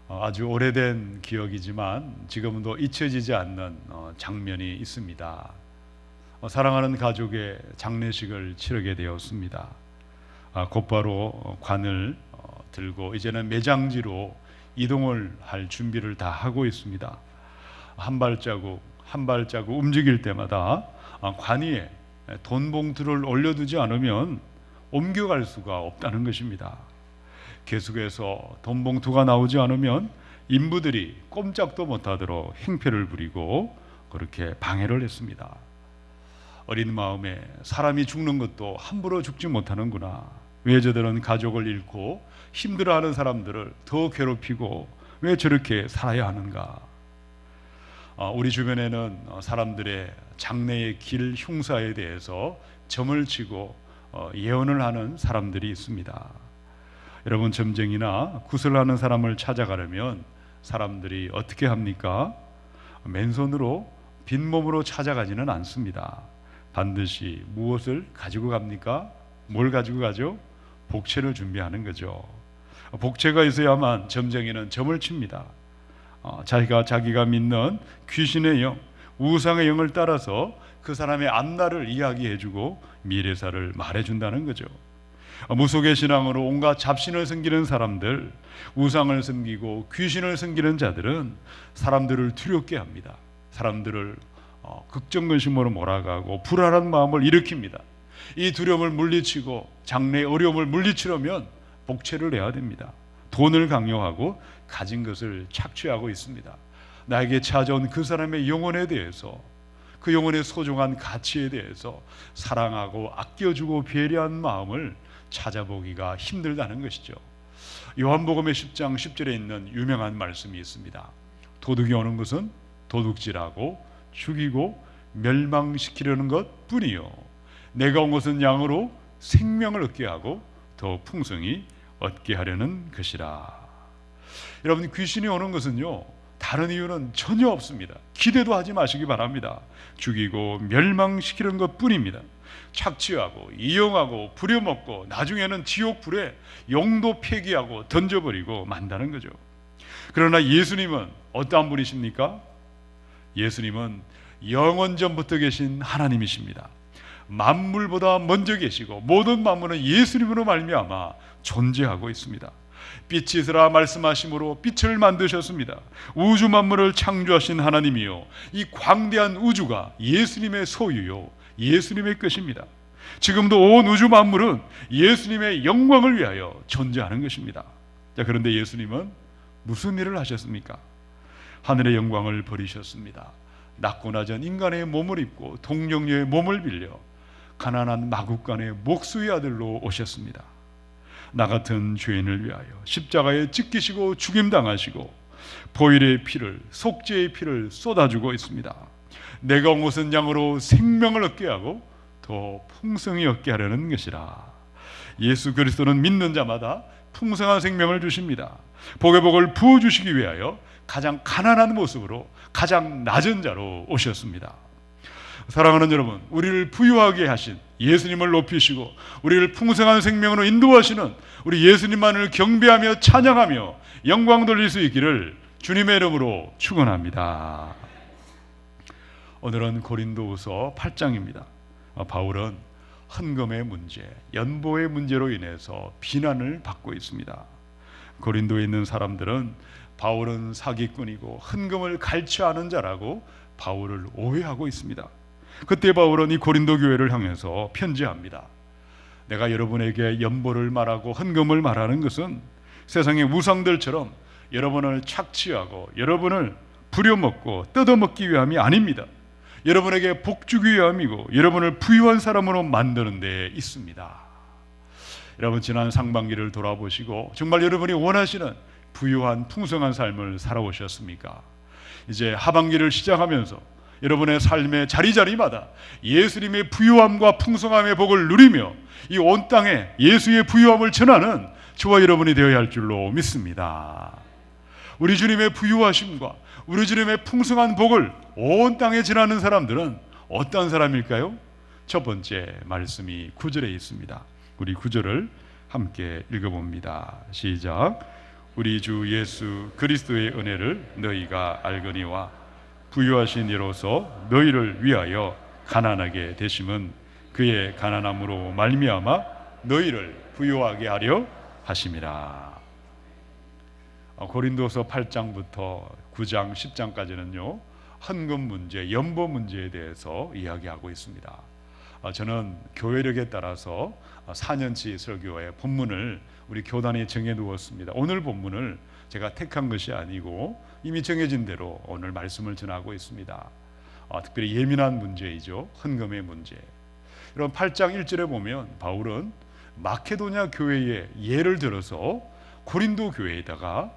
아주 오래된 기억이지만 지금도 잊혀지지 않는 장면이 있습니다. 사랑하는 가족의 장례식을 치르게 되었습니다. 곧바로 관을 들고 이제는 매장지로 이동을 할 준비를 다 하고 있습니다. 한 발자국 한 발자국 움직일 때마다 관 위에 돈 봉투를 올려두지 않으면 옮겨갈 수가 없다는 것입니다. 계속해서 돈 봉투가 나오지 않으면 인부들이 꼼짝도 못하도록 행패를 부리고 그렇게 방해를 했습니다. 어린 마음에 사람이 죽는 것도 함부로 죽지 못하는구나. 왜 저들은 가족을 잃고 힘들어하는 사람들을 더 괴롭히고 왜 저렇게 살아야 하는가. 우리 주변에는 사람들의 장래의 길 흉사에 대해서 점을 치고 예언을 하는 사람들이 있습니다. 여러분, 점쟁이나 구슬하는 사람을 찾아가려면 사람들이 어떻게 합니까? 맨손으로 빈몸으로 찾아가지는 않습니다. 반드시 무엇을 가지고 갑니까? 뭘 가지고 가죠? 복채를 준비하는 거죠. 복채가 있어야만 점쟁이는 점을 칩니다. 자기가 믿는 귀신의 영, 우상의 영을 따라서 그 사람의 앞날을 이야기해주고 미래사를 말해준다는 거죠. 무속의 신앙으로 온갖 잡신을 섬기는 사람들, 우상을 섬기고 귀신을 섬기는 자들은 사람들을 두렵게 합니다. 사람들을 걱정근심으로 몰아가고 불안한 마음을 일으킵니다. 이 두려움을 물리치고 장래의 어려움을 물리치려면 복채를 내야 됩니다. 돈을 강요하고 가진 것을 착취하고 있습니다. 나에게 찾아온 그 사람의 영혼에 대해서, 그 영혼의 소중한 가치에 대해서 사랑하고 아껴주고 배려한 마음을 찾아보기가 힘들다는 것이죠. 요한복음의 10장 10절에 있는 유명한 말씀이 있습니다. 도둑이 오는 것은 도둑질하고 죽이고 멸망시키려는 것 뿐이요, 내가 온 것은 양으로 생명을 얻게 하고 더 풍성히 얻게 하려는 것이라. 여러분, 귀신이 오는 것은요, 다른 이유는 전혀 없습니다. 기대도 하지 마시기 바랍니다. 죽이고 멸망시키는 것 뿐입니다. 착취하고 이용하고 부려먹고 나중에는 지옥불에 영도 폐기하고 던져버리고 만다는 거죠. 그러나 예수님은 어떠한 분이십니까? 예수님은 영원전부터 계신 하나님이십니다. 만물보다 먼저 계시고 모든 만물은 예수님으로 말미암아 존재하고 있습니다. 빛이 있으라 말씀하심으로 빛을 만드셨습니다. 우주 만물을 창조하신 하나님이요, 이 광대한 우주가 예수님의 소유요, 예수님의 것입니다. 지금도 온 우주 만물은 예수님의 영광을 위하여 존재하는 것입니다. 자, 그런데 예수님은 무슨 일을 하셨습니까? 하늘의 영광을 버리셨습니다. 낮고 낮은 인간의 몸을 입고 동정녀의 몸을 빌려 가난한 마국간의 목수의 아들로 오셨습니다. 나 같은 죄인을 위하여 십자가에 찢기시고 죽임당하시고 보혈의 피를, 속죄의 피를 쏟아주고 있습니다. 내가 온 것은 양으로 생명을 얻게 하고 더 풍성히 얻게 하려는 것이라. 예수 그리스도는 믿는 자마다 풍성한 생명을 주십니다. 복의 복을 부어주시기 위하여 가장 가난한 모습으로 가장 낮은 자로 오셨습니다. 사랑하는 여러분, 우리를 부유하게 하신 예수님을 높이시고 우리를 풍성한 생명으로 인도하시는 우리 예수님만을 경배하며 찬양하며 영광 돌릴 수 있기를 주님의 이름으로 축원합니다. 오늘은 고린도후서 8장입니다. 바울은 헌금의 문제, 연보의 문제로 인해서 비난을 받고 있습니다. 고린도에 있는 사람들은 바울은 사기꾼이고 헌금을 갈취하는 자라고 바울을 오해하고 있습니다. 그때 바울은 이 고린도 교회를 향해서 편지합니다. 내가 여러분에게 연보를 말하고 헌금을 말하는 것은 세상의 우상들처럼 여러분을 착취하고 여러분을 부려먹고 뜯어먹기 위함이 아닙니다. 여러분에게 복주기 위함이고 여러분을 부유한 사람으로 만드는 데 있습니다. 여러분, 지난 상반기를 돌아보시고 정말 여러분이 원하시는 부유한 풍성한 삶을 살아오셨습니까? 이제 하반기를 시작하면서 여러분의 삶의 자리자리마다 예수님의 부유함과 풍성함의 복을 누리며 이 온 땅에 예수의 부유함을 전하는 저와 여러분이 되어야 할 줄로 믿습니다. 우리 주님의 부유하심과 우리 주님의 풍성한 복을 온 땅에 전하는 사람들은 어떤 사람일까요? 첫 번째 말씀이 9절에 있습니다. 우리 9절을 함께 읽어봅니다. 시작. 우리 주 예수 그리스도의 은혜를 너희가 알거니와 부유하신 이로서 너희를 위하여 가난하게 되심은 그의 가난함으로 말미암아 너희를 부유하게 하려 하심이라. 고린도서 8장부터 9장 10장까지는요 헌금 문제, 연보 문제에 대해서 이야기하고 있습니다. 저는 교회력에 따라서 4년치 설교의 본문을 우리 교단에 정해두었습니다. 오늘 본문을 제가 택한 것이 아니고 이미 정해진 대로 오늘 말씀을 전하고 있습니다. 특별히 예민한 문제이죠. 헌금의 문제. 이런 8장 1절에 보면 바울은 마케도냐 교회의 예를 들어서 고린도 교회에다가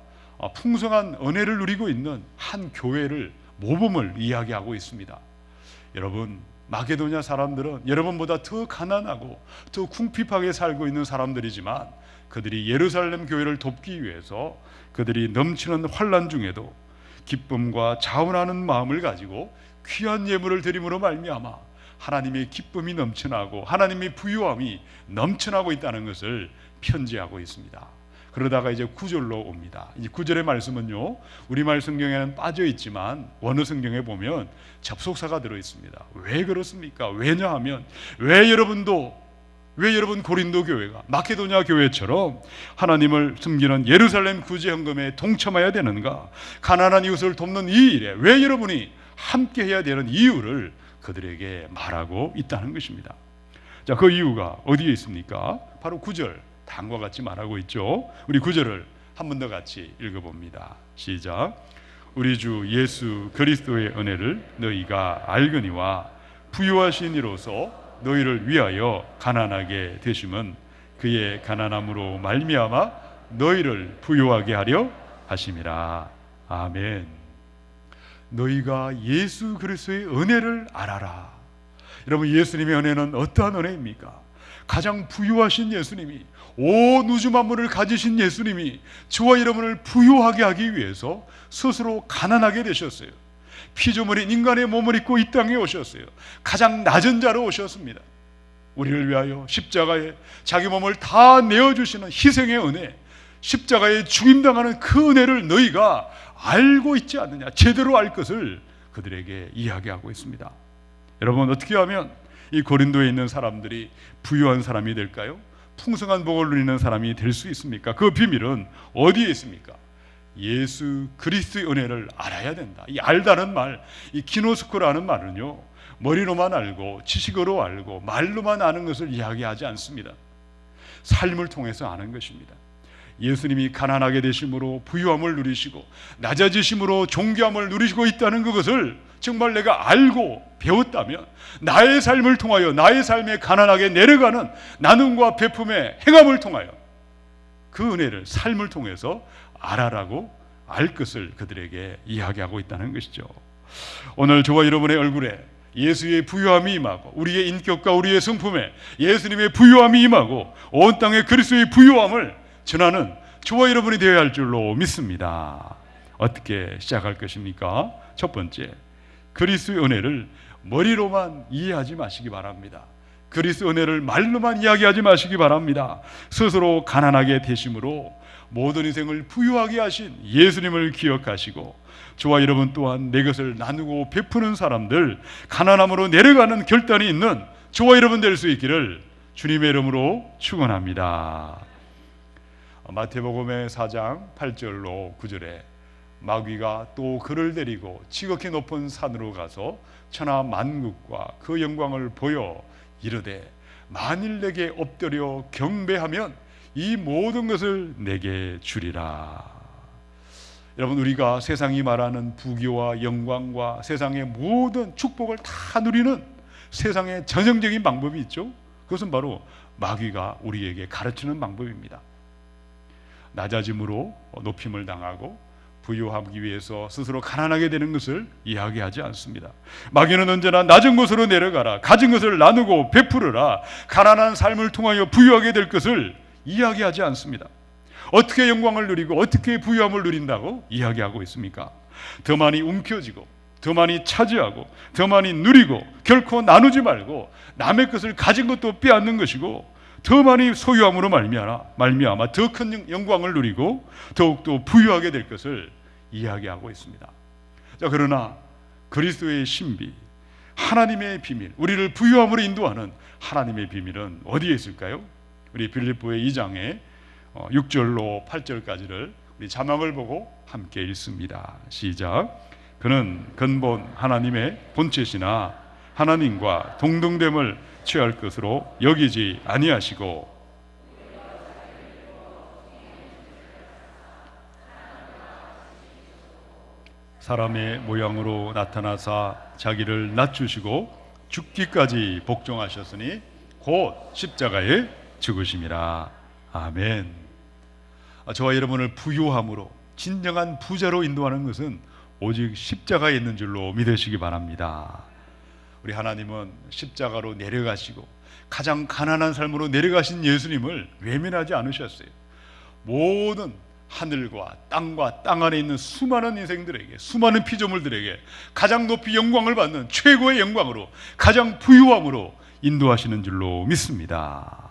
풍성한 은혜를 누리고 있는 한 교회를 모범을 이야기하고 있습니다. 여러분, 마게도냐 사람들은 여러분보다 더 가난하고 더 궁핍하게 살고 있는 사람들이지만 그들이 예루살렘 교회를 돕기 위해서 그들이 넘치는 환난 중에도 기쁨과 자원하는 마음을 가지고 귀한 예물을 드림으로 말미암아 하나님의 기쁨이 넘쳐나고 하나님의 부유함이 넘쳐나고 있다는 것을 편지하고 있습니다. 그러다가 이제 9절로 옵니다. 이 9절의 말씀은요 우리말 성경에는 빠져 있지만 원어 성경에 보면 접속사가 들어 있습니다. 왜 그렇습니까? 왜냐하면 왜 여러분 고린도 교회가 마케도냐 교회처럼 하나님을 숨기는 예루살렘 구제 헌금에 동참해야 되는가? 가난한 이웃을 돕는 이 일에 왜 여러분이 함께 해야 되는 이유를 그들에게 말하고 있다는 것입니다. 자, 그 이유가 어디에 있습니까? 바로 9절 다음과 같이 말하고 있죠. 우리 9절을 한 번 더 같이 읽어봅니다. 시작. 우리 주 예수 그리스도의 은혜를 너희가 알거니와 부유하신 이로서 너희를 위하여 가난하게 되심은 그의 가난함으로 말미암아 너희를 부유하게 하려 하심이라. 아멘. 너희가 예수 그리스도의 은혜를 알아라. 여러분, 예수님의 은혜는 어떠한 은혜입니까? 가장 부유하신 예수님이, 온 우주 만물을 가지신 예수님이 저와 여러분을 부유하게 하기 위해서 스스로 가난하게 되셨어요. 피조물인 인간의 몸을 입고 이 땅에 오셨어요. 가장 낮은 자로 오셨습니다. 우리를 위하여 십자가에 자기 몸을 다 내어주시는 희생의 은혜, 십자가에 죽임당하는 그 은혜를 너희가 알고 있지 않느냐, 제대로 알 것을 그들에게 이야기하고 있습니다. 여러분, 어떻게 하면 이 고린도에 있는 사람들이 부유한 사람이 될까요? 풍성한 복을 누리는 사람이 될 수 있습니까? 그 비밀은 어디에 있습니까? 예수 그리스도의 은혜를 알아야 된다. 이 알다는 말, 이 기노스코라는 말은요 머리로만 알고 지식으로 알고 말로만 아는 것을 이야기하지 않습니다. 삶을 통해서 아는 것입니다. 예수님이 가난하게 되심으로 부유함을 누리시고 낮아지심으로 존귀함을 누리시고 있다는 그것을 정말 내가 알고 배웠다면 나의 삶을 통하여 나의 삶에 가난하게 내려가는 나눔과 베품의 행함을 통하여 그 은혜를 삶을 통해서 알아라고 알 것을 그들에게 이야기하고 있다는 것이죠. 오늘 저와 여러분의 얼굴에 예수의 부유함이 임하고 우리의 인격과 우리의 성품에 예수님의 부유함이 임하고 온 땅에 그리스도의 부유함을 전하는 저와 여러분이 되어야 할 줄로 믿습니다. 어떻게 시작할 것입니까? 첫 번째, 그리스도의 은혜를 머리로만 이해하지 마시기 바랍니다. 그리스도의 은혜를 말로만 이야기하지 마시기 바랍니다. 스스로 가난하게 되심으로 모든 인생을 부유하게 하신 예수님을 기억하시고 저와 여러분 또한 내 것을 나누고 베푸는 사람들, 가난함으로 내려가는 결단이 있는 저와 여러분 될 수 있기를 주님의 이름으로 축원합니다. 마태복음의 4장 8절로 9절에 마귀가 또 그를 데리고 지극히 높은 산으로 가서 천하 만국과 그 영광을 보여 이르되 만일 내게 엎드려 경배하면 이 모든 것을 내게 주리라. 여러분, 우리가 세상이 말하는 부귀와 영광과 세상의 모든 축복을 다 누리는 세상의 전형적인 방법이 있죠. 그것은 바로 마귀가 우리에게 가르치는 방법입니다. 낮아짐으로 높임을 당하고 부유하기 위해서 스스로 가난하게 되는 것을 이야기하지 않습니다. 마귀는 언제나 낮은 곳으로 내려가라, 가진 것을 나누고 베풀어라, 가난한 삶을 통하여 부유하게 될 것을 이야기하지 않습니다. 어떻게 영광을 누리고 어떻게 부유함을 누린다고 이야기하고 있습니까? 더 많이 움켜쥐고 더 많이 차지하고 더 많이 누리고 결코 나누지 말고 남의 것을 가진 것도 빼앗는 것이고 더 많이 소유함으로 말미암아 더 큰 영광을 누리고 더욱더 부유하게 될 것을 이야기하고 있습니다. 자, 그러나 그리스도의 신비, 하나님의 비밀, 우리를 부유함으로 인도하는 하나님의 비밀은 어디에 있을까요? 우리 빌립보의 2장의 6절로 8절까지를 우리 자막을 보고 함께 읽습니다. 시작. 그는 근본 하나님의 본체시나 하나님과 동등됨을 취할 것으로 여기지 아니하시고 사람의 모양으로 나타나사 자기를 낮추시고 죽기까지 복종하셨으니 곧 십자가에 죽으심이라. 아멘. 저와 여러분을 부유함으로 진정한 부자로 인도하는 것은 오직 십자가에 있는 줄로 믿으시기 바랍니다. 우리 하나님은 십자가로 내려가시고 가장 가난한 삶으로 내려가신 예수님을 외면하지 않으셨어요. 모든 하늘과 땅과 땅 안에 있는 수많은 인생들에게, 수많은 피조물들에게 가장 높이 영광을 받는 최고의 영광으로, 가장 부유함으로 인도하시는 줄로 믿습니다.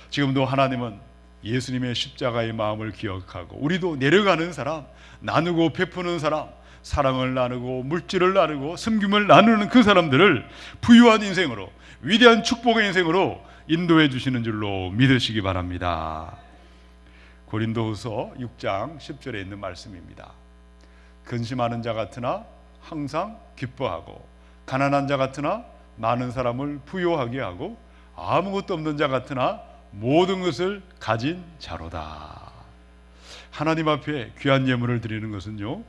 지금도 하나님은 예수님의 십자가의 마음을 기억하고 우리도 내려가는 사람, 나누고 베푸는 사람, 사랑을 나누고 물질을 나누고 섬김을 나누는 그 사람들을 부유한 인생으로, 위대한 축복의 인생으로 인도해 주시는 줄로 믿으시기 바랍니다. 고린도후서 6장 10절에 있는 말씀입니다. 근심하는 자 같으나 항상 기뻐하고 가난한 자 같으나 많은 사람을 부유하게 하고 아무것도 없는 자 같으나 모든 것을 가진 자로다. 하나님 앞에 귀한 예물을 드리는 것은요,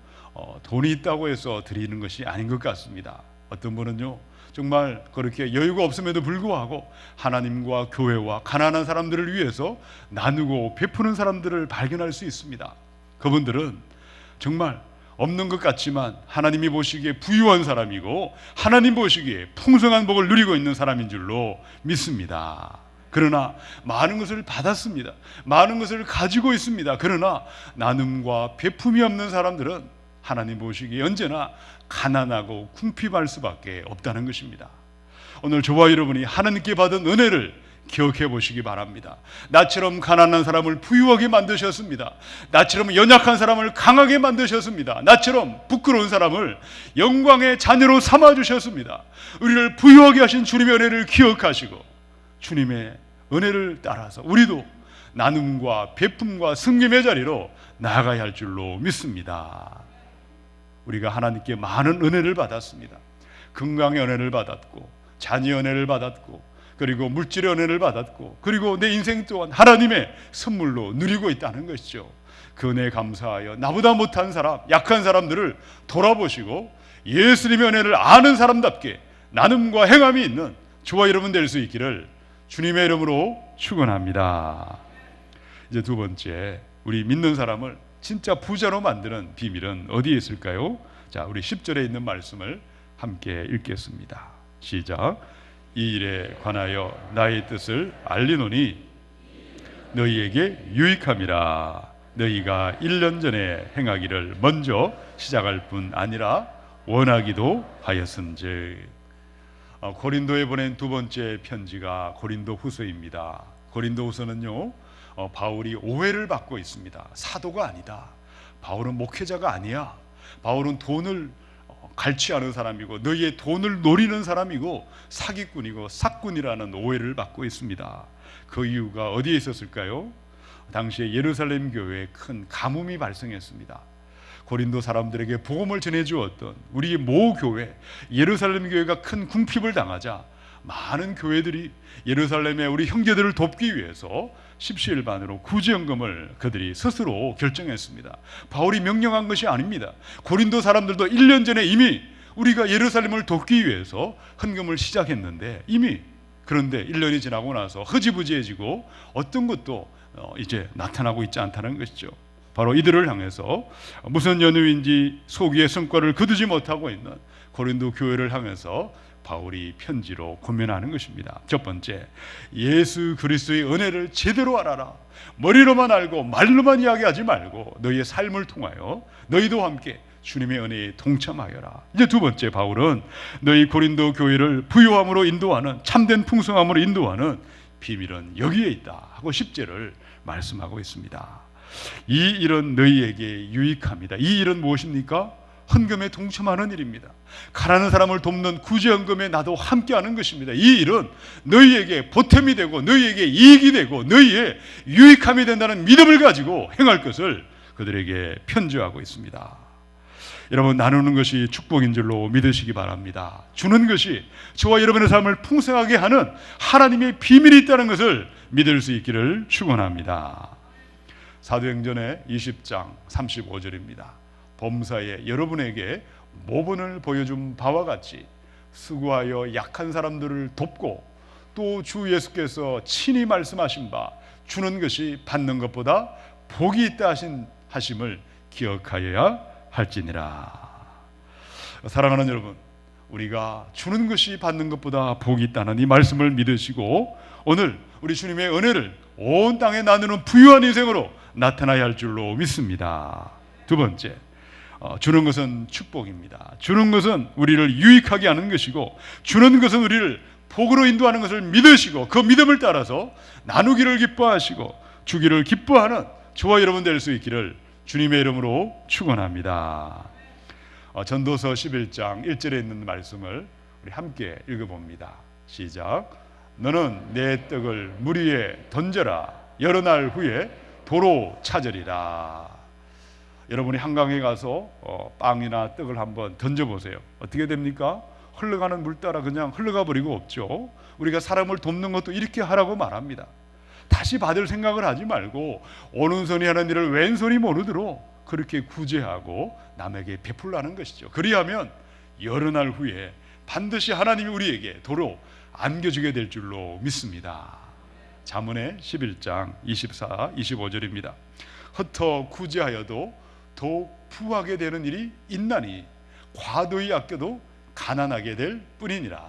돈이 있다고 해서 드리는 것이 아닌 것 같습니다. 어떤 분은요, 정말 그렇게 여유가 없음에도 불구하고 하나님과 교회와 가난한 사람들을 위해서 나누고 베푸는 사람들을 발견할 수 있습니다. 그분들은 정말 없는 것 같지만 하나님이 보시기에 부유한 사람이고 하나님 보시기에 풍성한 복을 누리고 있는 사람인 줄로 믿습니다. 그러나 많은 것을 받았습니다. 많은 것을 가지고 있습니다. 그러나 나눔과 베품이 없는 사람들은 하나님 보시기에 언제나 가난하고 궁핍할 수밖에 없다는 것입니다. 오늘 저와 여러분이 하나님께 받은 은혜를 기억해 보시기 바랍니다. 나처럼 가난한 사람을 부유하게 만드셨습니다. 나처럼 연약한 사람을 강하게 만드셨습니다. 나처럼 부끄러운 사람을 영광의 자녀로 삼아주셨습니다. 우리를 부유하게 하신 주님의 은혜를 기억하시고 주님의 은혜를 따라서 우리도 나눔과 베품과 섬김의 자리로 나아가야 할 줄로 믿습니다. 우리가 하나님께 많은 은혜를 받았습니다. 건강의 은혜를 받았고 자녀의 은혜를 받았고 그리고 물질의 은혜를 받았고 그리고 내 인생 또한 하나님의 선물로 누리고 있다는 것이죠. 그 은혜에 감사하여 나보다 못한 사람, 약한 사람들을 돌아보시고 예수님의 은혜를 아는 사람답게 나눔과 행함이 있는 저와 여러분 될 수 있기를 주님의 이름으로 축원합니다. 이제 두 번째, 우리 믿는 사람을 진짜 부자로 만드는 비밀은 어디에 있을까요? 자, 우리 10절에 있는 말씀을 함께 읽겠습니다. 시작. 이 일에 관하여 나의 뜻을 알리노니 너희에게 유익함이라. 너희가 1년 전에 행하기를 먼저 시작할 뿐 아니라 원하기도 하였은즉. 고린도에 보낸 두 번째 편지가 고린도 후서입니다. 고린도 후서는요, 바울이 오해를 받고 있습니다. 사도가 아니다. 바울은 목회자가 아니야. 바울은 돈을 갈취하는 사람이고 너희의 돈을 노리는 사람이고 사기꾼이고 삭꾼이라는 오해를 받고 있습니다. 그 이유가 어디에 있었을까요? 당시에 예루살렘 교회에 큰 가뭄이 발생했습니다. 고린도 사람들에게 복음을 전해주었던 우리 모 교회, 예루살렘 교회가 큰 궁핍을 당하자 많은 교회들이 예루살렘의 우리 형제들을 돕기 위해서 십시일반으로 구제연금을 그들이 스스로 결정했습니다. 바울이 명령한 것이 아닙니다. 고린도 사람들도 1년 전에 이미 우리가 예루살렘을 돕기 위해서 헌금을 시작했는데 이미, 그런데 1년이 지나고 나서 흐지부지해지고 어떤 것도 이제 나타나고 있지 않다는 것이죠. 바로 이들을 향해서 무슨 연유인지 소기의 성과를 거두지 못하고 있는 고린도 교회를 향해서 바울이 편지로 권면하는 것입니다. 첫 번째, 예수 그리스도의 은혜를 제대로 알아라. 머리로만 알고 말로만 이야기하지 말고 너희의 삶을 통하여 너희도 함께 주님의 은혜에 동참하여라. 이제 두 번째, 바울은 너희 고린도 교회를 부유함으로 인도하는, 참된 풍성함으로 인도하는 비밀은 여기에 있다 하고 10절을 말씀하고 있습니다. 이 일은 너희에게 유익합니다. 이 일은 무엇입니까? 헌금에 동참하는 일입니다. 가난한 사람을 돕는 구제헌금에 나도 함께하는 것입니다. 이 일은 너희에게 보탬이 되고 너희에게 이익이 되고 너희의 유익함이 된다는 믿음을 가지고 행할 것을 그들에게 편지하고 있습니다. 여러분, 나누는 것이 축복인 줄로 믿으시기 바랍니다. 주는 것이 저와 여러분의 삶을 풍성하게 하는 하나님의 비밀이 있다는 것을 믿을 수 있기를 축원합니다. 사도행전의 20장 35절입니다. 범사에 여러분에게 모본을 보여준 바와 같이 수고하여 약한 사람들을 돕고 또 주 예수께서 친히 말씀하신 바 주는 것이 받는 것보다 복이 있다 하심을 기억하여야 할지니라. 사랑하는 여러분, 우리가 주는 것이 받는 것보다 복이 있다는 이 말씀을 믿으시고 오늘 우리 주님의 은혜를 온 땅에 나누는 부유한 인생으로 나타나야 할 줄로 믿습니다. 두 번째, 주는 것은 축복입니다. 주는 것은 우리를 유익하게 하는 것이고 주는 것은 우리를 복으로 인도하는 것을 믿으시고 그 믿음을 따라서 나누기를 기뻐하시고 주기를 기뻐하는 저와 여러분 될 수 있기를 주님의 이름으로 축원합니다. 전도서 11장 1절에 있는 말씀을 우리 함께 읽어봅니다. 시작. 너는 내 떡을 물 위에 던져라. 여러 날 후에 도로 찾으리라. 여러분이 한강에 가서 빵이나 떡을 한번 던져보세요. 어떻게 됩니까? 흘러가는 물 따라 그냥 흘러가 버리고 없죠. 우리가 사람을 돕는 것도 이렇게 하라고 말합니다. 다시 받을 생각을 하지 말고 오른손이 하는 일을 왼손이 모르도록 그렇게 구제하고 남에게 베풀라는 것이죠. 그리하면 여러 날 후에 반드시 하나님이 우리에게 도로 안겨주게 될 줄로 믿습니다. 잠언의 11장 24, 25절입니다. 흩어 구제하여도 더욱 부하게 되는 일이 있나니 과도히 아껴도 가난하게 될 뿐이니라.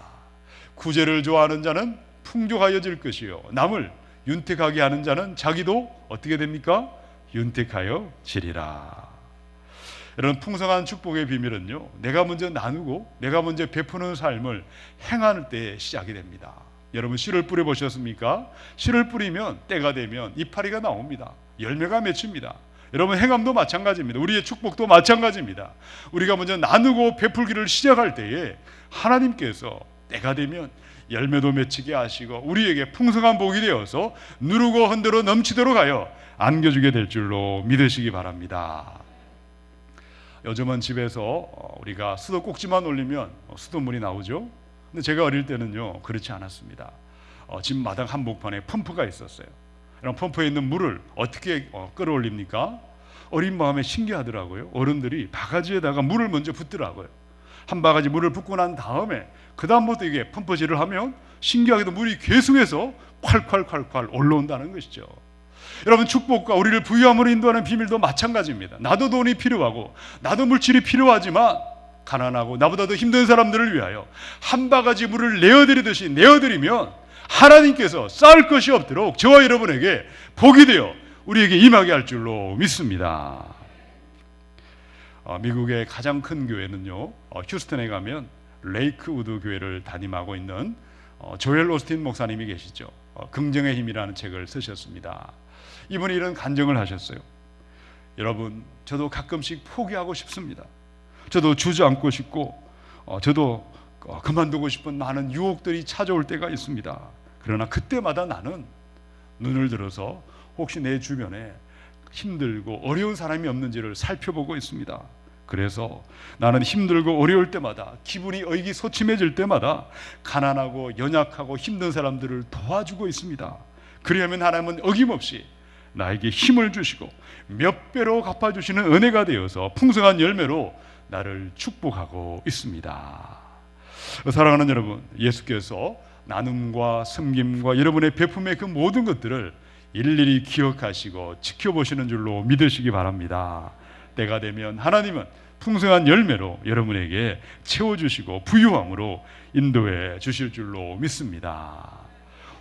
구제를 좋아하는 자는 풍족하여질 것이요 남을 윤택하게 하는 자는 자기도 어떻게 됩니까? 윤택하여 지리라. 여러분, 풍성한 축복의 비밀은요, 내가 먼저 나누고 내가 먼저 베푸는 삶을 행할 때 시작이 됩니다. 여러분, 씨를 뿌려 보셨습니까? 씨를 뿌리면 때가 되면 이파리가 나옵니다. 열매가 맺힙니다. 여러분, 행함도 마찬가지입니다. 우리의 축복도 마찬가지입니다. 우리가 먼저 나누고 베풀기를 시작할 때에 하나님께서 때가 되면 열매도 맺히게 하시고 우리에게 풍성한 복이 되어서 누르고 흔들어 넘치도록 하여 안겨주게 될 줄로 믿으시기 바랍니다. 요즘은 집에서 우리가 수도꼭지만 올리면 수돗물이 나오죠. 근데 제가 어릴 때는요, 그렇지 않았습니다. 집 마당 한복판에 펌프가 있었어요. 그럼 펌프에 있는 물을 어떻게 끌어올립니까? 어린 마음에 신기하더라고요. 어른들이 바가지에다가 물을 먼저 붓더라고요. 한 바가지 물을 붓고 난 다음에 그 다음부터 이게 펌프질을 하면 신기하게도 물이 계속해서 콸콸콸콸 올라온다는 것이죠. 여러분, 축복과 우리를 부유함으로 인도하는 비밀도 마찬가지입니다. 나도 돈이 필요하고 나도 물질이 필요하지만 가난하고 나보다 더 힘든 사람들을 위하여 한 바가지 물을 내어드리듯이 내어드리면 하나님께서 쌓을 것이 없도록 저와 여러분에게 복이 되어 우리에게 임하게 할 줄로 믿습니다. 미국의 가장 큰 교회는요, 휴스턴에 가면 레이크우드 교회를 담임하고 있는 조엘 오스틴 목사님이 계시죠. 긍정의 힘이라는 책을 쓰셨습니다. 이분이 이런 간증을 하셨어요. 여러분, 저도 가끔씩 포기하고 싶습니다. 저도 주저앉고 싶고 저도 그만두고 싶은 많은 유혹들이 찾아올 때가 있습니다. 그러나 그때마다 나는 눈을 들어서 혹시 내 주변에 힘들고 어려운 사람이 없는지를 살펴보고 있습니다. 그래서 나는 힘들고 어려울 때마다 기분이 의기소침해질 때마다 가난하고 연약하고 힘든 사람들을 도와주고 있습니다. 그리하면 하나님은 어김없이 나에게 힘을 주시고 몇 배로 갚아주시는 은혜가 되어서 풍성한 열매로 나를 축복하고 있습니다. 사랑하는 여러분, 예수께서 나눔과 섬김과 여러분의 베품의 그 모든 것들을 일일이 기억하시고 지켜보시는 줄로 믿으시기 바랍니다. 때가 되면 하나님은 풍성한 열매로 여러분에게 채워주시고 부유함으로 인도해 주실 줄로 믿습니다.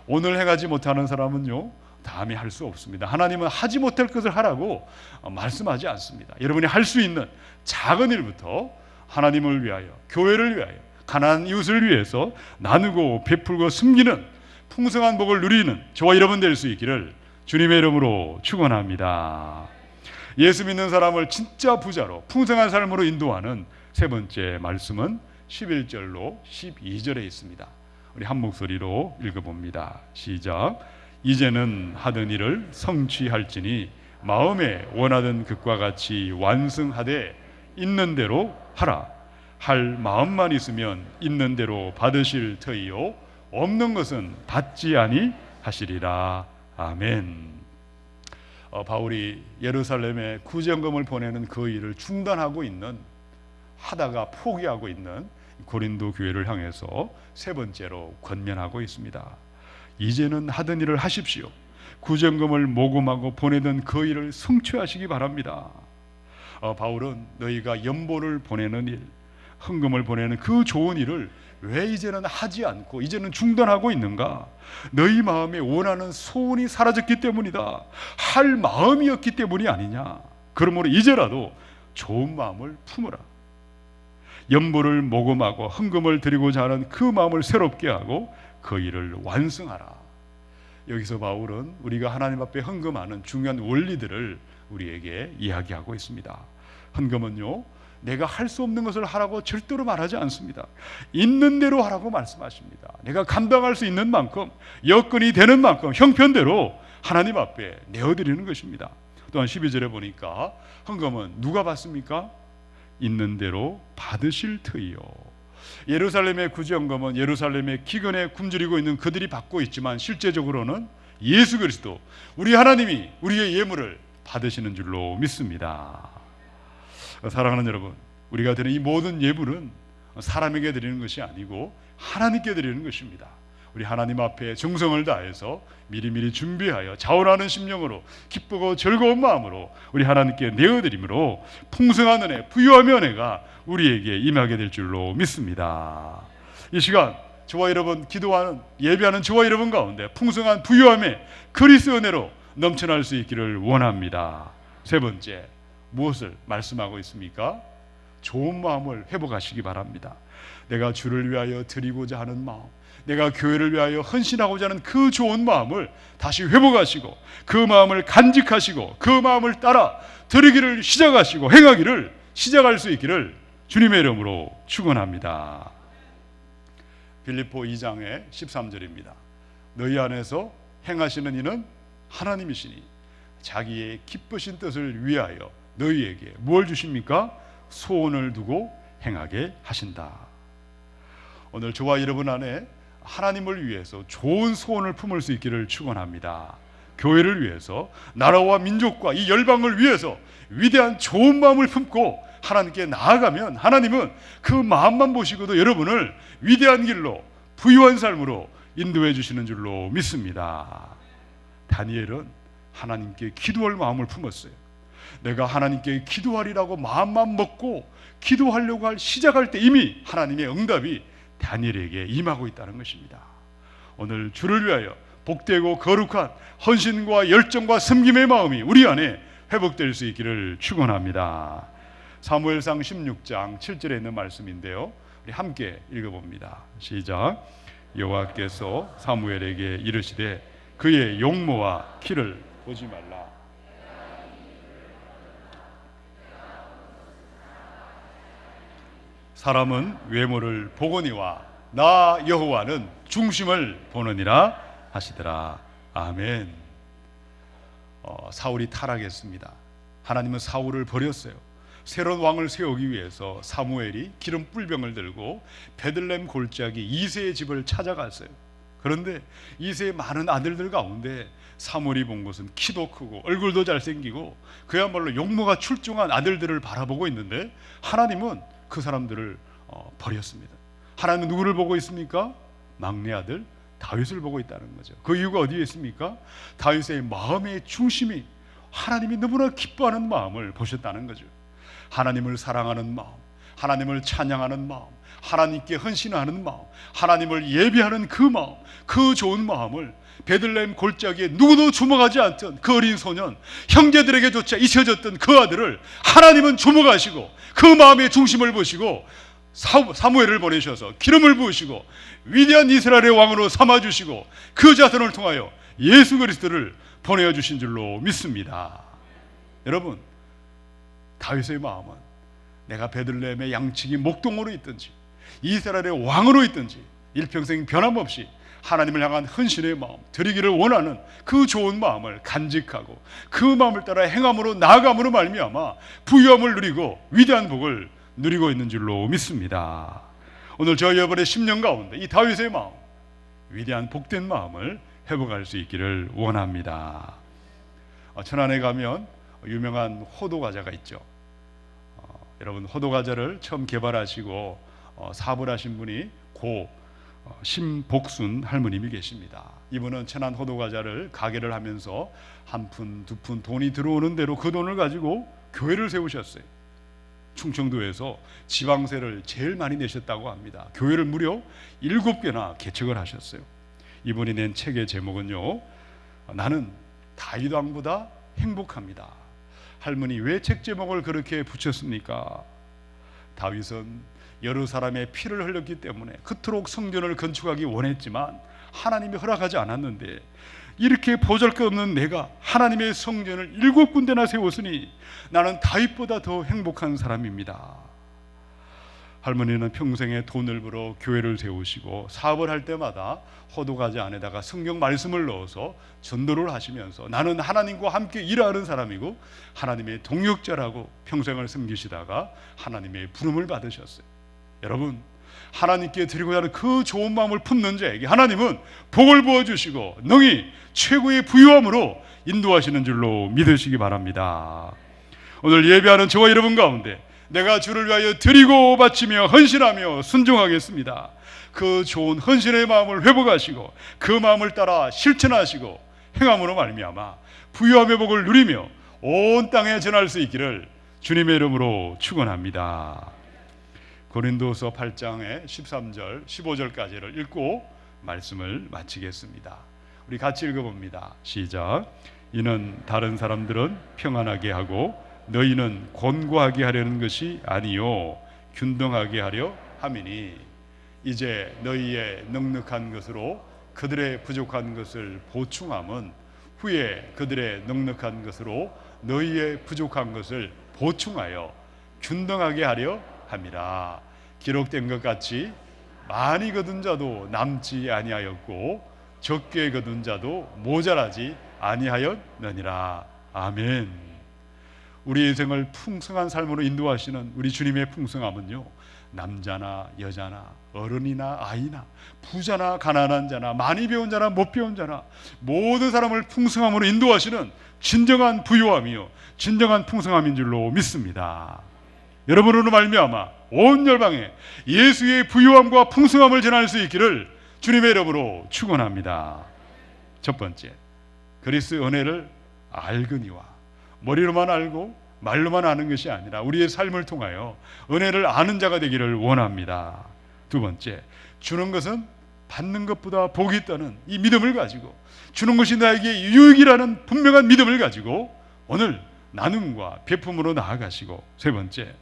오늘 행하지 못하는 사람은요, 다음에 할 수 없습니다. 하나님은 하지 못할 것을 하라고 말씀하지 않습니다. 여러분이 할 수 있는 작은 일부터 하나님을 위하여, 교회를 위하여, 가난한 이웃을 위해서 나누고 베풀고 숨기는 풍성한 복을 누리는 저와 여러분 될 수 있기를 주님의 이름으로 축원합니다. 예수 믿는 사람을 진짜 부자로 풍성한 삶으로 인도하는 세 번째 말씀은 11절로 12절에 있습니다. 우리 한 목소리로 읽어봅니다. 시작. 이제는 하던 일을 성취할지니 마음에 원하던 것과 같이 완성하되 있는 대로 하라. 할 마음만 있으면 있는 대로 받으실 터이요 없는 것은 받지 아니하시리라. 아멘. 바울이 예루살렘에 구제연금을 보내는 그 일을 중단하고 있는, 하다가 포기하고 있는 고린도 교회를 향해서 세 번째로 권면하고 있습니다. 이제는 하던 일을 하십시오. 구제연금을 모금하고 보내던 그 일을 성취하시기 바랍니다. 바울은 너희가 연보를 보내는 일, 헌금을 보내는 그 좋은 일을 왜 이제는 하지 않고 이제는 중단하고 있는가? 너희 마음에 원하는 소원이 사라졌기 때문이다. 할 마음이었기 때문이 아니냐. 그러므로 이제라도 좋은 마음을 품으라. 연보를 모금하고 헌금을 드리고자 하는 그 마음을 새롭게 하고 그 일을 완성하라. 여기서 바울은 우리가 하나님 앞에 헌금하는 중요한 원리들을 우리에게 이야기하고 있습니다. 헌금은요, 내가 할 수 없는 것을 하라고 절대로 말하지 않습니다. 있는 대로 하라고 말씀하십니다. 내가 감당할 수 있는 만큼, 여건이 되는 만큼 형편대로 하나님 앞에 내어드리는 것입니다. 또한 12절에 보니까 헌금은 누가 받습니까? 있는 대로 받으실 터이요. 예루살렘의 구제헌금은 예루살렘의 기근에 굶주리고 있는 그들이 받고 있지만 실제적으로는 예수 그리스도, 우리 하나님이 우리의 예물을 받으시는 줄로 믿습니다. 사랑하는 여러분, 우리가 드리는 이 모든 예물은 사람에게 드리는 것이 아니고 하나님께 드리는 것입니다. 우리 하나님 앞에 정성을 다해서 미리미리 준비하여 자원하는 심령으로 기쁘고 즐거운 마음으로 우리 하나님께 내어드림으로 풍성한 은혜, 부유함의 은혜가 우리에게 임하게 될 줄로 믿습니다. 이 시간 저와 여러분 기도하는, 예배하는 저와 여러분 가운데 풍성한 부유함의 그리스도의 은혜로 넘쳐날 수 있기를 원합니다. 세 번째, 무엇을 말씀하고 있습니까? 좋은 마음을 회복하시기 바랍니다. 내가 주를 위하여 드리고자 하는 마음, 내가 교회를 위하여 헌신하고자 하는 그 좋은 마음을 다시 회복하시고 그 마음을 간직하시고 그 마음을 따라 드리기를 시작하시고 행하기를 시작할 수 있기를 주님의 이름으로 축원합니다. 빌립보 2장의 13절입니다. 너희 안에서 행하시는 이는 하나님이시니 자기의 기쁘신 뜻을 위하여 너희에게 뭘 주십니까? 소원을 두고 행하게 하신다. 오늘 저와 여러분 안에 하나님을 위해서 좋은 소원을 품을 수 있기를 축원합니다. 교회를 위해서, 나라와 민족과 이 열방을 위해서 위대한 좋은 마음을 품고 하나님께 나아가면 하나님은 그 마음만 보시고도 여러분을 위대한 길로, 부유한 삶으로 인도해 주시는 줄로 믿습니다. 다니엘은 하나님께 기도할 마음을 품었어요. 내가 하나님께 기도하리라고 마음만 먹고 기도하려고 시작할 때 이미 하나님의 응답이 다니엘에게 임하고 있다는 것입니다. 오늘 주를 위하여 복되고 거룩한 헌신과 열정과 섬김의 마음이 우리 안에 회복될 수 있기를 축원합니다. 사무엘상 16장 7절에 있는 말씀인데요, 우리 함께 읽어봅니다. 시작. 여호와께서 사무엘에게 이르시되 그의 용모와 키를 보지 말라. 사람은 외모를 보거니와 나 여호와는 중심을 보느니라 하시더라. 아멘. 사울이 타락했습니다. 하나님은 사울을 버렸어요. 새로운 왕을 세우기 위해서 사무엘이 기름 뿔병을 들고 베들레헴 골짜기 이새의 집을 찾아갔어요. 그런데 이새의 많은 아들들 가운데 사무엘이 본 것은 키도 크고 얼굴도 잘생기고 그야말로 용모가 출중한 아들들을 바라보고 있는데 하나님은 그 사람들을 버렸습니다. 하나님은 누구를 보고 있습니까? 막내 아들 다윗을 보고 있다는 거죠. 그 이유가 어디에 있습니까? 다윗의 마음의 중심이 하나님이 너무나 기뻐하는 마음을 보셨다는 거죠. 하나님을 사랑하는 마음, 하나님을 찬양하는 마음, 하나님께 헌신하는 마음, 하나님을 예배하는 그 마음, 그 좋은 마음을 베들레헴 골짜기에 누구도 주목하지 않던 그 어린 소년, 형제들에게조차 잊혀졌던 그 아들을 하나님은 주목하시고 그 마음의 중심을 보시고 사무엘을 보내셔서 기름을 부으시고 위대한 이스라엘의 왕으로 삼아주시고 그 자손을 통하여 예수 그리스도를 보내주신 줄로 믿습니다. 여러분, 다윗의 마음은 내가 베들레헴의 양치기 목동으로 있든지 이스라엘의 왕으로 있든지 일평생 변함없이 하나님을 향한 헌신의 마음, 드리기를 원하는 그 좋은 마음을 간직하고 그 마음을 따라 행함으로 나아감으로 말미암아 부유함을 누리고 위대한 복을 누리고 있는 줄로 믿습니다. 오늘 저희 여러분의 10년 가운데 이 다윗의 마음, 위대한 복된 마음을 회복할 수 있기를 원합니다. 천안에 가면 유명한 호두과자가 있죠. 여러분, 호두과자를 처음 개발하시고 사업을 하신 분이 고 심복순 할머님이 계십니다. 이분은 천안 호두과자를 가게를 하면서 한 푼, 두 푼 돈이 들어오는 대로 그 돈을 가지고 교회를 세우셨어요. 충청도에서 지방세를 제일 많이 내셨다고 합니다. 교회를 무려 7개나 개척을 하셨어요. 이분이 낸 책의 제목은요, 나는 다윗 왕보다 행복합니다. 할머니, 왜 책 제목을 그렇게 붙였습니까? 다윗은 여러 사람의 피를 흘렸기 때문에 그토록 성전을 건축하기 원했지만 하나님이 허락하지 않았는데 이렇게 보잘것없는 내가 하나님의 성전을 7군데나 세웠으니 나는 다윗보다 더 행복한 사람입니다. 할머니는 평생에 돈을 벌어 교회를 세우시고 사업을 할 때마다 호두과자 안에다가 성경 말씀을 넣어서 전도를 하시면서 나는 하나님과 함께 일하는 사람이고 하나님의 동역자라고 평생을 섬기시다가 하나님의 부름을 받으셨어요. 여러분, 하나님께 드리고자 하는 그 좋은 마음을 품는 자에게 하나님은 복을 부어주시고 능히 최고의 부유함으로 인도하시는 줄로 믿으시기 바랍니다. 오늘 예배하는 저와 여러분 가운데 내가 주를 위하여 드리고 바치며 헌신하며 순종하겠습니다. 그 좋은 헌신의 마음을 회복하시고 그 마음을 따라 실천하시고 행함으로 말미암아 부유함의 복을 누리며 온 땅에 전할 수 있기를 주님의 이름으로 축원합니다. 고린도서 8장의 13절 15절까지를 읽고 말씀을 마치겠습니다. 우리 같이 읽어봅니다. 시작. 이는 다른 사람들은 평안하게 하고 너희는 곤고하게 하려는 것이 아니요 균등하게 하려 함이니 이제 너희의 넉넉한 것으로 그들의 부족한 것을 보충함은 후에 그들의 넉넉한 것으로 너희의 부족한 것을 보충하여 균등하게 하려 함이라. 기록된 것 같이 많이 거둔 자도 남지 아니하였고 적게 거둔 자도 모자라지 아니하였느니라. 아멘. 우리 인생을 풍성한 삶으로 인도하시는 우리 주님의 풍성함은요, 남자나 여자나 어른이나 아이나 부자나 가난한 자나 많이 배운 자나 못 배운 자나 모든 사람을 풍성함으로 인도하시는 진정한 부유함이요 진정한 풍성함인 줄로 믿습니다. 여러분으로 말미암아 온 열방에 예수의 부유함과 풍성함을 전할 수 있기를 주님의 이름으로 축원합니다. 첫 번째, 그리스도의 은혜를 알거니와 머리로만 알고 말로만 아는 것이 아니라 우리의 삶을 통하여 은혜를 아는 자가 되기를 원합니다. 두 번째, 주는 것은 받는 것보다 복이 있다는 이 믿음을 가지고 주는 것이 나에게 유익이라는 분명한 믿음을 가지고 오늘 나눔과 베품으로 나아가시고, 세 번째,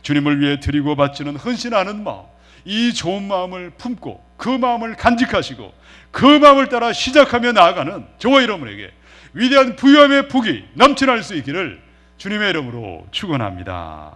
주님을 위해 드리고 바치는 헌신하는 마음, 이 좋은 마음을 품고 그 마음을 간직하시고 그 마음을 따라 시작하며 나아가는 저와 여러분에게 위대한 부유함의 복이 넘쳐날 수 있기를 주님의 이름으로 축원합니다.